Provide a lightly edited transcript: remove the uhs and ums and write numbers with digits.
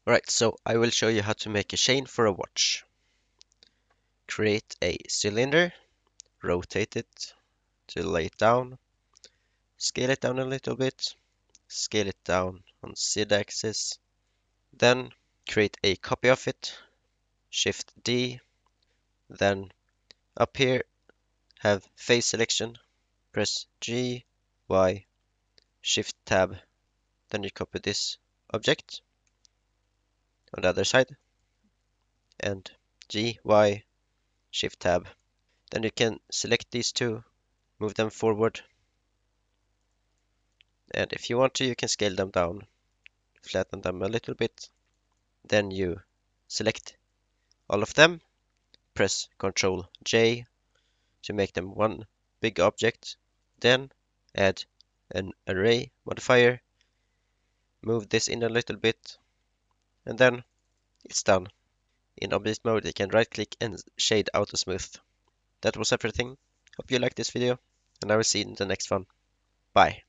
Alright, so I will show you how to make a chain for a watch. Create a cylinder, rotate it to lay it down, scale it down a little bit, scale it down on Z-axis, then create a copy of it, Shift D, then up here have face selection, press G, Y, Shift Tab, then you copy this object on the other side, and G, Y, Shift Tab. Then you can select these two, move them forward, and if you want to, you can scale them down, flatten them a little bit. Then you select all of them, press Ctrl J to make them one big object. Then add an array modifier, move this in a little bit, and then it's done. In object mode, you can right click and shade auto smooth. That was everything. Hope you liked this video, and I will see you in the next one. Bye.